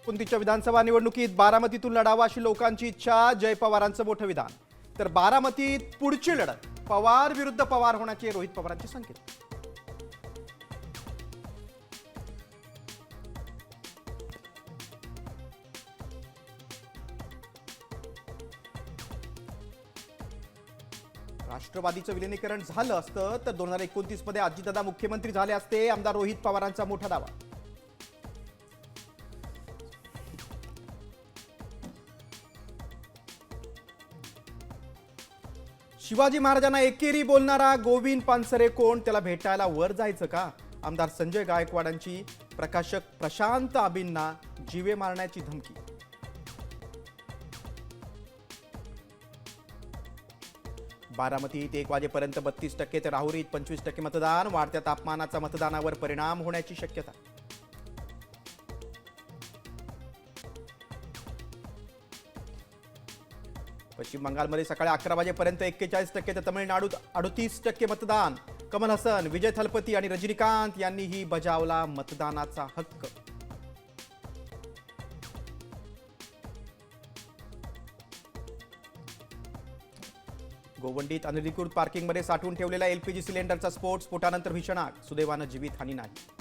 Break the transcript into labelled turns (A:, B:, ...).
A: कोणतीच्या विधानसभा निवडणुकीत बारामतीतून लढावा अशी लोकांची इच्छा. जय पवारांचं मोठं विधान. तर बारामतीत पुढची लढत पवार विरुद्ध पवार होण्याचे रोहित पवारांचे संकेत. राष्ट्रवादीचं विलीनीकरण झालं असतं तर 2029 मध्ये अजितदादा मुख्यमंत्री झाले असते. आमदार रोहित पवारांचा मोठा दावा. शिवाजी महाराजांना एकेरी बोलणारा गोविंद पानसरे कोण? त्याला भेटायला वर जायचं का? आमदार संजय गायकवाडांची प्रकाशक प्रशांत आबींना जीवे मारण्याची धमकी. बारामतीत 1 वाजेपर्यंत 32% तर राहुरीत 25% मतदान. वाढत्या तापमानाचा मतदानावर परिणाम होण्याची शक्यता. पश्चिम बंगालमध्ये सकाळी 11 वाजेपर्यंत 41% तर तमिळनाडूत 38% मतदान. कमल हसन, विजय थलपती आणि रजनीकांत यांनीही बजावला मतदानाचा हक्क. गोवंडीत अनधिकृत पार्किंगमध्ये साठवून ठेवलेल्या एलपीजी सिलेंडरचा स्फोटानंतर भीषण आग. सुदैवानं जीवितहानी नाही.